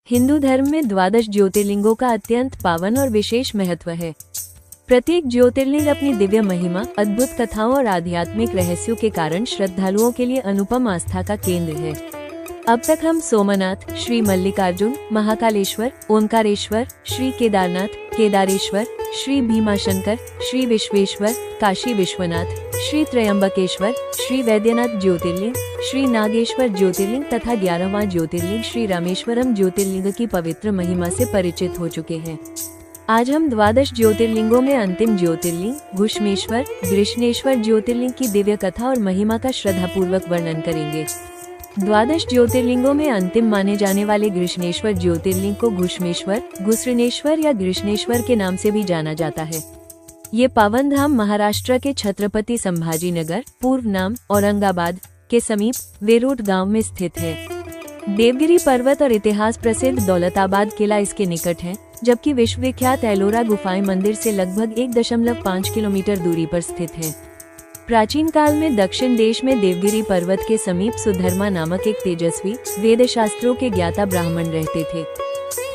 हिंदू धर्म में द्वादश ज्योतिर्लिंगों का अत्यंत पावन और विशेष महत्व है। प्रत्येक ज्योतिर्लिंग अपनी दिव्य महिमा, अद्भुत कथाओं और आध्यात्मिक रहस्यों के कारण श्रद्धालुओं के लिए अनुपम आस्था का केंद्र है। अब तक हम सोमनाथ, श्री मल्लिकार्जुन, महाकालेश्वर, ओंकारेश्वर, श्री केदारनाथ, केदारेश्वर, श्री भीमाशंकर, श्री विश्वेश्वर, काशी विश्वनाथ, श्री त्रयंबकेश्वर, श्री वैद्यनाथ ज्योतिर्लिंग, श्री नागेश्वर ज्योतिर्लिंग तथा 11वां ज्योतिर्लिंग श्री रामेश्वरम ज्योतिर्लिंग की पवित्र महिमा से परिचित हो चुके हैं। आज हम द्वादश ज्योतिर्लिंगों में अंतिम ज्योतिर्लिंग घुश्मेश्वर गृष्णेश्वर ज्योतिर्लिंग की दिव्य कथा और महिमा का श्रद्धापूर्वक वर्णन करेंगे। द्वादश ज्योतिर्लिंगों में अंतिम माने जाने वाले गृष्णेश्वर ज्योतिर्लिंग को घुश्मेश्वर, घुसृणेश्वर या गृष्णेश्वर के नाम से भी जाना जाता है। ये पावन धाम महाराष्ट्र के छत्रपति संभाजीनगर, पूर्व नाम औरंगाबाद के समीप वेरूट गांव में स्थित है। देवगिरी पर्वत और इतिहास प्रसिद्ध दौलताबाद किला इसके निकट है, जबकि विश्व विख्यात एलोरा गुफाएं मंदिर से लगभग 1.5 किलोमीटर दूरी पर स्थित है। प्राचीन काल में दक्षिण देश में देवगिरी पर्वत के समीप सुधर्मा नामक एक तेजस्वी वेद शास्त्रों के ज्ञाता ब्राह्मण रहते थे।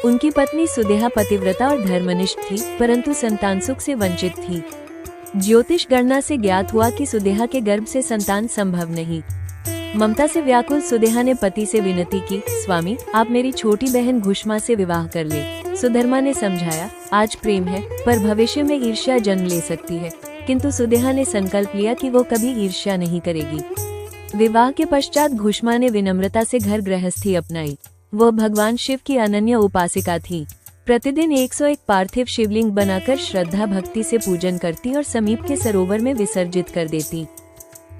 उनकी पत्नी सुदेहा पतिव्रता और धर्मनिष्ठ थी, परंतु संतान सुख से वंचित थी। ज्योतिष गणना से ज्ञात हुआ कि सुदेहा के गर्भ से संतान संभव नहीं। ममता से व्याकुल सुदेहा ने पति से विनती की, स्वामी आप मेरी छोटी बहन घुष्मा से विवाह कर ले। सुधर्मा ने समझाया, आज प्रेम है पर भविष्य में ईर्ष्या जन्म ले सकती है, किंतु सुदेहा ने संकल्प लिया कि वो कभी ईर्ष्या नहीं करेगी। विवाह के पश्चात घुष्मा ने विनम्रता से घर गृहस्थी अपनाई। वह भगवान शिव की अनन्य उपासिका थी। प्रतिदिन 101 पार्थिव शिवलिंग बनाकर श्रद्धा भक्ति से पूजन करती और समीप के सरोवर में विसर्जित कर देती।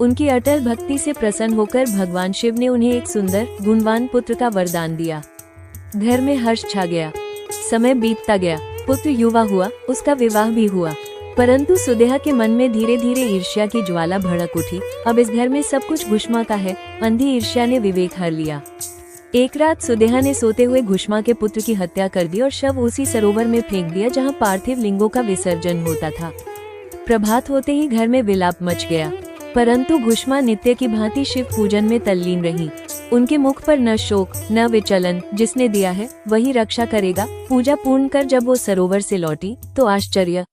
उनकी अटल भक्ति से प्रसन्न होकर भगवान शिव ने उन्हें एक सुंदर गुणवान पुत्र का वरदान दिया। घर में हर्ष छा गया। समय बीतता गया, पुत्र युवा हुआ, उसका विवाह भी हुआ, परंतु सुदेहा के मन में धीरे धीरे ईर्ष्या की ज्वाला भड़क उठी। अब इस घर में सब कुछ घुष्मा का है। अंधी ईर्ष्या ने विवेक हर लिया। एक रात सुदेहा ने सोते हुए घुष्मा के पुत्र की हत्या कर दी और शव उसी सरोवर में फेंक दिया जहां पार्थिव लिंगों का विसर्जन होता था। प्रभात होते ही घर में विलाप मच गया, परंतु घुष्मा नित्य की भांति शिव पूजन में तल्लीन रही। उनके मुख पर न शोक न विचलन, जिसने दिया है वही रक्षा करेगा। पूजा पूर्ण कर जब वो सरोवर से लौटी तो आश्चर्य,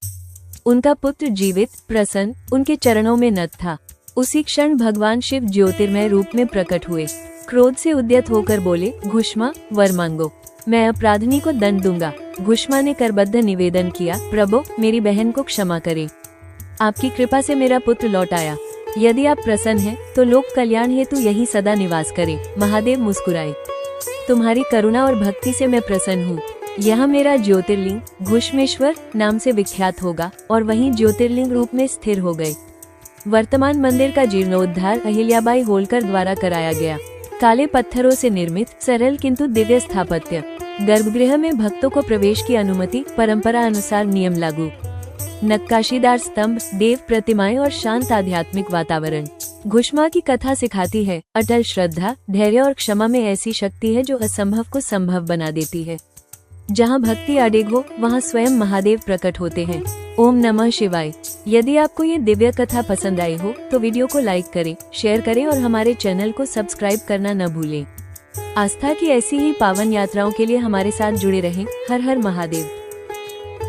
उनका पुत्र जीवित प्रसन्न उनके चरणों में नत था। उसी क्षण भगवान शिव ज्योतिर्मय रूप में प्रकट हुए। क्रोध से उद्यत होकर बोले, घुष्मा वर मांगो, मैं अपराधिनी को दंड दूंगा। घुष्मा ने करबद्ध निवेदन किया, प्रभु मेरी बहन को क्षमा करें। आपकी कृपा से मेरा पुत्र लौट आया। यदि आप प्रसन्न हैं तो लोक कल्याण हेतु यही सदा निवास करें। महादेव मुस्कुराए, तुम्हारी करुणा और भक्ति से मैं प्रसन्न हूँ। यहाँ मेरा ज्योतिर्लिंग घुश्मेश्वर नाम से विख्यात होगा और वहीं ज्योतिर्लिंग रूप में स्थिर हो गए। वर्तमान मंदिर का जीर्णोद्धार अहिल्याबाई होलकर द्वारा कराया गया। काले पत्थरों से निर्मित सरल किंतु दिव्य स्थापत्य। गर्भगृह में भक्तों को प्रवेश की अनुमति, परंपरा अनुसार नियम लागू। नक्काशीदार स्तंभ, देव प्रतिमाएं और शांत आध्यात्मिक वातावरण। घुष्मा की कथा सिखाती है, अटल श्रद्धा, धैर्य और क्षमा में ऐसी शक्ति है जो असंभव को संभव बना देती है। जहाँ भक्ति अडिग हो वहाँ स्वयं महादेव प्रकट होते हैं। ओम नमः शिवाय। यदि आपको ये दिव्य कथा पसंद आई हो तो वीडियो को लाइक करें, शेयर करें और हमारे चैनल को सब्सक्राइब करना न भूलें। आस्था की ऐसी ही पावन यात्राओं के लिए हमारे साथ जुड़े रहें। हर हर महादेव।